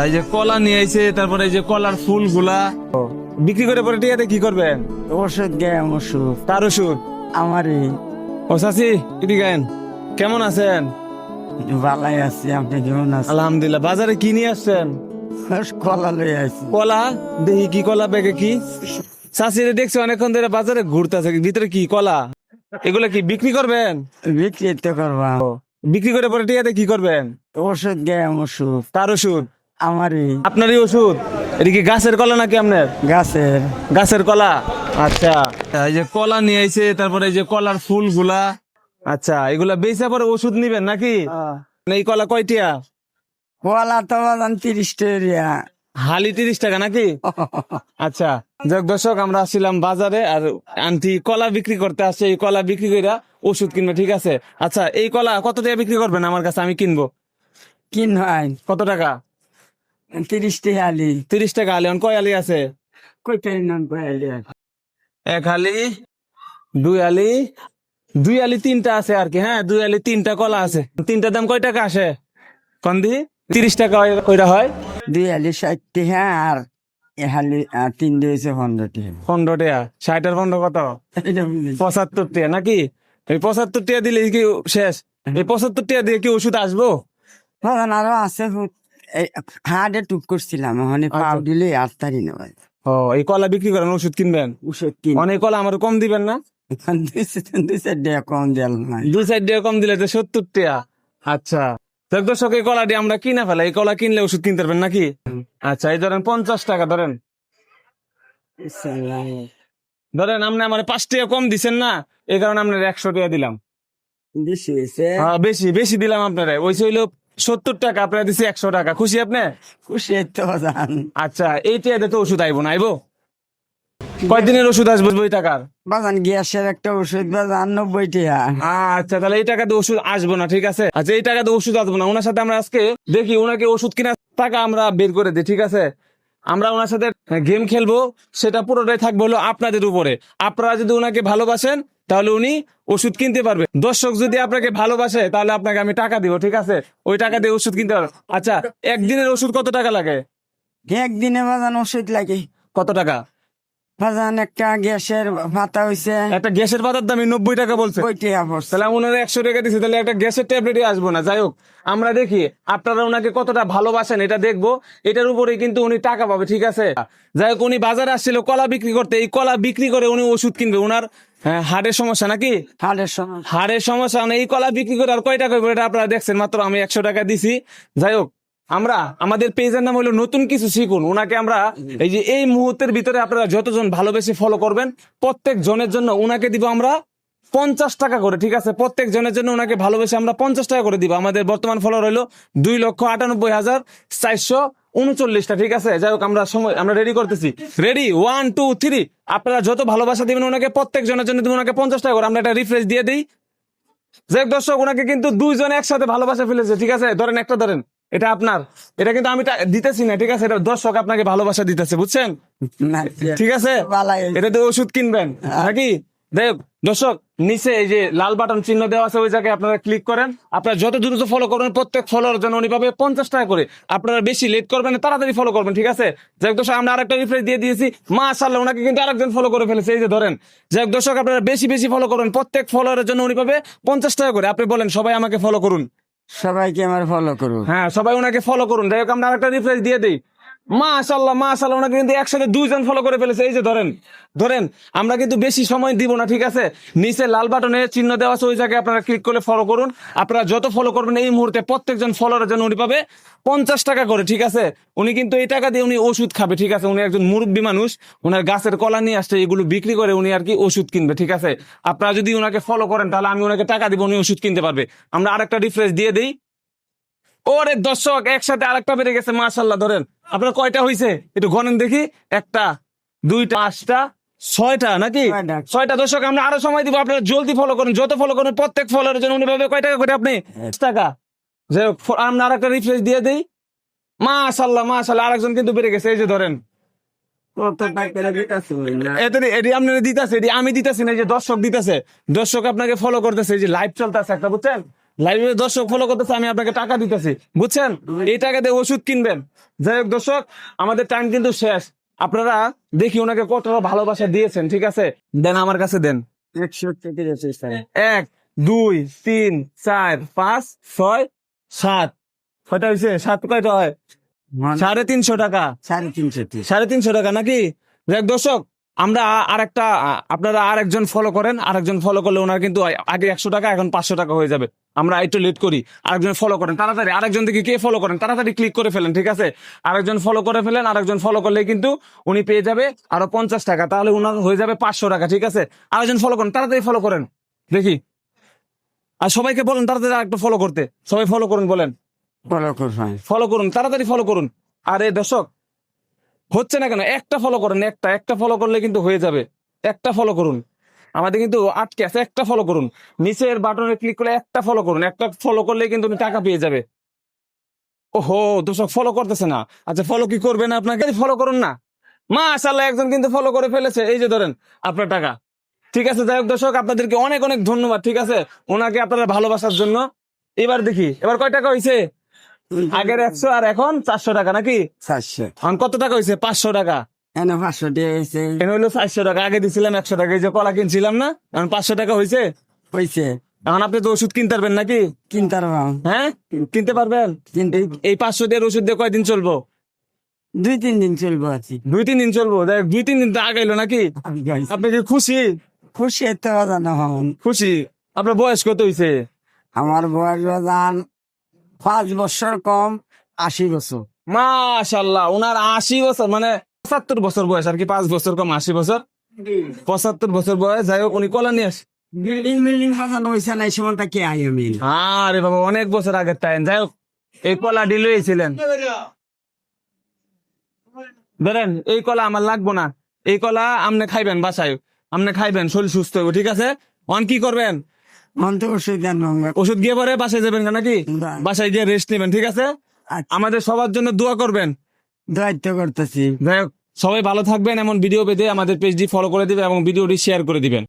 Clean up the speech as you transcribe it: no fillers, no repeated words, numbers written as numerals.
এই যে কলা নিয়ে আইছে, তারপরে এই যে কলার ফুল গুলা বিক্রি করে পরে টিয়াতে কি করবেন? ওষুধ গেম ওষুধ তার ওষুধ। আমারই ও চাচি এটি গায়েন, কেমন আছেন? ভালাই আছি, আপনি কেমন আছেন? আলহামদুলিল্লাহ। বাজারে কি নিয়ে আসছেন? কলা লই আছি। কলা দেখি কি কলা, ব্যাগে কি? চাচিরে দেখছি অনেকক্ষণ ধরে বাজারে ঘুরতেছে, ভিতরে কি কলা? এগুলা কি বিক্রি করবেন? বিক্রি তো করবা, বিক্রি করে পরে টিয়াতে কি করবেন? ওষুধ গেম ওষুধ তার ওষুধ। আমারই আপনারই ওষুধ? এটা কি গাছের কলা নাকি আপনার? গাছের। গাছের কলা। আচ্ছা, এই যে কলা নিয়ে আইছে, তারপরে এই যে কলার ফুল গুলা। আচ্ছা, এগুলা বেচা পরে ওষুধ নিবেন নাকি? এই কলা কয়টিয়া? কলা তো বাজান 30 টাকা। হালি 30 টাকা নাকি? আচ্ছা, যাক দর্শক, আমরা আসছিলাম বাজারে আর আন্টি কলা বিক্রি করতে আসছে। এই কলা বিক্রি করে ওষুধ কিনবে, ঠিক আছে? আচ্ছা, এই কলা কত টাকা বিক্রি করবেন আমার কাছে? আমি কিনবো। কিন হয় কত টাকা? 30 টাকা আলি। 30 টাকা আলি। কয় আলি আছে? কইটাই নাম কইলি? এক আলি, দুই আলি, দুই আলি তিনটা আছে আর কি। হ্যাঁ, দুই আলি তিনটা কলা আছে। তিনটার দাম কয় টাকা আসে কন্দি? 30 টাকা কইরা হয়। 2 আলি 60 টাকা আর এ হালি 3 দিয়েছে 15 টাকা। 15 টাকা। 60 আর 15 কত? এটা বুঝলি? 75 টাকা নাকি? এই 75 টাকা দিলে কি শেষ? এই 75 টাকা দিয়ে কি ওষুধ আসবো? বাজান আরো আছে, হাড়ে টুক করছিলাম, ওখানে পাও দিলে আর তারি না ভাই। ও, এই কলা বিক্রি করেন, ওষুধ কিনবেন? ওষুধ কিন অনেক কলা আমার কম দিবেন না? 2 টাকা কম দিল নাই। 2 টাকা কম দিলে তো 70 টাকা। আচ্ছা, দেখ দর্শক, এই কলাটি আমরা কিনা ফেলাই। এই কলা কিনলে ওষুধ কিনতে পারবেন নাকি? আচ্ছা, এই ধরেন 50 টাকা ধরেন। ধরেন আপনি আমার 5 টাকা কম দিচ্ছেন না, এই কারণে আপনার 100 টাকা দিলাম। বেশি হয়েছে। হ্যাঁ, বেশি বেশি দিলাম আপনারা। ওই হইলো 70 টাকা, আপনারা দিচ্ছি 100 টাকা। খুশি আপনি? খুশি তো বাজান। আচ্ছা, এই টাকাতে তো ওষুধ আইবো না? আইবো কয়দিনের ওষুধ আসবো ওই টাকার? বাজান গ্যাসের একটা ওষুধ বাজান 90 টাকা। আচ্ছা, তাহলে এই টাকাতে ওষুধ আসবো না, ঠিক আছে? আচ্ছা, এই টাকাতে ওষুধ আসবো না। ওনার সাথে আমরা আজকে দেখি ওনাকে ওষুধ কেনার টাকা আমরা বের করে দিই, ঠিক আছে? আমরা ওনার সাথে গেম খেলবো, সেটা পুরোটাই থাকবে হলো আপনাদের উপরে। আপনারা যদি ওনাকে ভালোবাসেন তাহলে উনি ওষুধ কিনতে পারবে। দর্শক যদি আপনাকে ভালোবাসে তাহলে আপনাকে আমি টাকা দিব, ঠিক আছে? ওই টাকা দিয়ে ওষুধ কিনতে পারবে। আচ্ছা, একদিনের ওষুধ কত টাকা লাগে? একদিনে বাজান ওষুধ লাগে কত টাকা? বাজান একটা গ্যাসের ভাতা হয়েছে একটা গ্যাসের পাতার দামই 90 টাকা বলছে। 90 টাকা পড়ছে। তাহলে ওনারা 100 টাকা দিচ্ছে, তাহলে একটা গ্যাসের ট্যাবলেটই আসবো না। যাই হোক, আমরা দেখি আপনারা ওনাকে কতটা ভালোবাসেন, এটা দেখবো। এটার উপরেই কিন্তু উনি টাকা পাবে, ঠিক আছে? যাই হোক, উনি বাজারে আসছিল কলা বিক্রি করতে। এই কলা বিক্রি করে উনি ওষুধ কিনবে। ওনার হার্টের সমস্যা নাকি? হাড়ের সমস্যা। হাড়ের সমস্যা। মানে এই কলা বিক্রি করে আর কয় টাকা হবে এটা আপনারা দেখছেন, মাত্র আমি 100 টাকা দিছি। যাই হোক, আমরা আমাদের পেজের নাম হলো নতুন কিছু শিখুন। ওনাকে আমরা এই যে এই মুহূর্তের ভিতরে আপনারা যতজন ভালোবেসে ফলো করবেন, প্রত্যেক জনের জন্য ওনাকে দিব আমরা 50 টাকা করে, ঠিক আছে? প্রত্যেক জনের জন্য ওনাকে ভালোবেসে আমরা 50 টাকা করে দিব। আমাদের বর্তমান ফলোয়ার হলো 2,98,439টা, ঠিক আছে? যাই হোক, আমরা রেডি করতেছি। রেডি, 1 2 3। আপনারা যত ভালোবাসা দিবেন ওনাকে, প্রত্যেক জনের জন্য দিব ওনাকে 50 টাকা করে। আমরা একটা রিফ্রেশ দিয়ে দিই। যাই হোক দর্শক, ওনাকে কিন্তু 2 জনে একসাথে ভালোবাসা ফেলেছে, ঠিক আছে? ধরেন একটা ধরেন, এটা আপনার, এটা কিন্তু আমি দিতেছি না, ঠিক আছে? এটা দর্শক আপনাকে ভালোবাসা দিতেছে, বুঝছেন? না, ঠিক আছে? বালাই। এটা দিয়ে ওষুধ কিনবেন নাকি? দেখ দর্শক, নিচে এই যে লাল বাটন চিহ্ন দেওয়া আছে, ওই জায়গায় আপনারা ক্লিক করেন। আপনারা যত দ্রুত ফলো করবেন, প্রত্যেক ফলোর জন্য উনি পাবে 50 টাকা করে। আপনারা বেশি লেট করবেন না, তাড়াতাড়ি ফলো করবেন, ঠিক আছে? যাই হোক দর্শক, আমরা আরেকটা রিফ্রেশ দিয়ে দিয়েছি। মাশাআল্লাহ, ওনাকে কিন্তু আরেকজন ফলো করে ফেলেছে, এই যে ধরেন। যাই হোক দর্শক, আপনারা বেশি বেশি ফলো করবেন, প্রত্যেক ফলোয়ারের জন্য উনি পাবে 50 টাকা করে। আপনি বলেন, সবাই আমাকে ফলো করুন। সবাইকে আমার ফলো করুন। হ্যাঁ, সবাই ওনাকে ফলো করুন। যাই হোক, আমরা আরেকটা রিফ্রেশ দিয়ে দিই। মাশাআল্লাহ মাশাআল্লাহ, ওনাকে কিন্তু একসাথে 2 জন ফলো করে ফেলেছে, এই যে ধরেন। ধরেন, আমরা কিন্তু বেশি সময় দিব না, ঠিক আছে? নিচে লাল বাটনে চিহ্ন দেওয়া আছে, ওই জায়গায় আপনারা ক্লিক করে ফলো করুন। আপনারা যত ফলো করবেন এই মুহূর্তে প্রত্যেকজন ফলোয়ারের জন্য উনি পাবে 50 টাকা করে, ঠিক আছে? উনি কিন্তু এই টাকা দিয়ে উনি ওষুধ খাবে, ঠিক আছে? উনি একজন মুরব্বী মানুষ, ওনার গাছের কলা নিয়ে আসছে, এগুলো বিক্রি করে উনি আর কি ওষুধ কিনবে, ঠিক আছে? আপনারা যদি ওনাকে ফলো করেন তাহলে আমি ওনাকে টাকা দিব, উনি ওষুধ কিনতে পারবে। আমরা আরেকটা রিফ্রেশ দিয়ে দিই। ওরে দর্শক, একসাথে আরেকটা বেড়ে গেছে, মাশাআল্লাহ। ধরেন, আপনার কয়টা হয়েছে একটু গণেন দেখি। 1টা 2টা 5টা 6টা নাকি? 6টা। দর্শক, আমরা আরো সময় দিব, আপনারা জলদি ফলো করুন। যত ফলো করুন প্রত্যেক ফলোয়ারের জন্য উনি পাবে কয় টাকা করে? আপনি 10 টাকা। যাই হোক, আমরা আরেকটা রিফ্রেশ দিয়ে দিই। মাশাআল্লাহ মাশাআল্লাহ, আরেকজন কিন্তু বেড়ে গেছে, এই যে ধরেন। কত টাকা দিতেছে না? এটি আপনারা দিতেছে, এটি আমি দিতেছি না, এই যে দর্শক দিতেছে। দর্শক আপনাকে ফলো করতেছে, এই যে লাইভ চলতেছে একটা, বুঝছেন? লাইভে দর্শক ফলো করতেছে, আমি আপনাকে টাকা দিতেছি, বুঝছেন? এই টাকা দিয়ে ওষুধ কিনবেন। যাই হোক দর্শক, আমাদের টাইম কিন্তু শেষ। আপনারা দেখি ওনাকে কতটা ভালোবাসা দিয়েছেন, ঠিক আছে? দেন, আমার কাছে দেন। 100 টাকা দিয়েছে স্যার। 1 2 3 4 5 6 7, কয়টা হয়েছে? 7 কয়টা হয়? 350 টাকা। 350 350 টাকা নাকি? দেখ দর্শক, আমরা আরেকটা আপনারা আরেকজন ফলো করেন, আরেকজন ফলো করলে ওনার কিন্তু আগে 100 টাকা, এখন 500 টাকা হয়ে যাবে। আমরা একটু লেট করি, আরেকজন ফলো করেন তাড়াতাড়ি। আরেকজন থেকে কে ফলো করেন তাড়াতাড়ি ক্লিক করে ফেলেন, ঠিক আছে? আরেকজন ফলো করে ফেলেন, আরেকজন ফলো করলে কিন্তু উনি পেয়ে যাবে আরো 50 টাকা, তাহলে ওনার হয়ে যাবে 500 টাকা, ঠিক আছে? আরেকজন ফলো করেন, তাড়াতাড়ি ফলো করেন দেখি। আর সবাইকে বলেন তাড়াতাড়ি আরেকটু ফলো করতে, সবাই ফলো করুন, বলেন ফলো করবেন। ফলো করুন, তাড়াতাড়ি ফলো করুন। আরে দর্শক, হচ্ছে না কেন? একটা ফলো করেন, একটা ফলো করলে কিন্তু হয়ে যাবে। একটা ফলো করুন, আমাদের কিন্তু আটকে আছে। একটা ফলো করুন, নিচের বাটনে ক্লিক করে একটা ফলো করুন। একটা ফলো করলে কিন্তু উনি টাকা পেয়ে যাবে। ওহো দর্শক, ফলো করতেছে না। আচ্ছা, ফলো কি করবেন? আপনাকে ফলো করুন না। মাশাআল্লাহ, একজন কিন্তু ফলো করে ফেলেছে। এই যে ধরেন আপনার টাকা, ঠিক আছে? যাই হোক দর্শক, আপনাদেরকে অনেক অনেক ধন্যবাদ, ঠিক আছে, ওনাকে আপনারা ভালোবাসার জন্য। এবার দেখি, এবার কয় টাকা হয়েছে? আগের 100 আর এখন 400 টাকা নাকি? 400 এখন কত টাকা হয়েছে? 500 টাকা। এনে 500 টাকা হয়েছে। এখন হইলো 400 টাকা। আগে দিছিলাম 100 টাকা, এই যে কলা কিনছিলাম না, এখন 500 টাকা হয়েছে। হয়েছে এখন আপনি তো ওষুধ কিনতে পারবেন নাকি? কিনতে পারবাম। হ্যাঁ, কিনতে পারবেন। কিন্তু এই 500 দিয়ে ওষুধ দিয়ে কয়দিন চলবো? 2-3 দিন চলবো আছি। 2-3 দিন চলবো। দেখ, 2-3 দিন তো আগাইলো নাকি? আপনি কি খুশি? খুশি এত জানো হন। খুশি। আপনার বয়স কত হয়েছে? আমার বয়স বাজান 5 বছর কম 80 বছর। মাশাআল্লাহ, ওনার 80 বছর, মানে 75 বছর বয়স আর কি। 5 বছর কম 80 বছর, 75 বছর বয়স। যাই হোক, উনি কলা নিয়ে আসে। বিল্ডিং বাজানো হয়েছে না এই সময়টা কে আই আমি। আরে বাবা, অনেক বছর আগের টাইম। যাই হোক, এই কলা ডিল হয়েছিলেন। ধরেন, এই কলা আমার লাগবো না। এই কলা আপনি খাইবেন বাসায়, আপনি খাইবেন, শরীর সুস্থ হবে, ঠিক আছে? অন কি করবেন? মন তো অসুবিধা নয়। ওষুধ গিয়ে পরে বাসায় যাবেন নাকি? বাসায় গিয়ে রেস্ট নেবেন, ঠিক আছে? আমাদের সবার জন্য দোয়া করবেন। দায়িত্ব করতেছি। যাই হোক, সবাই ভালো থাকবেন। এমন ভিডিও পেতে আমাদের পেজটি ফলো করে দিবেন এবং ভিডিওটি শেয়ার করে দিবেন।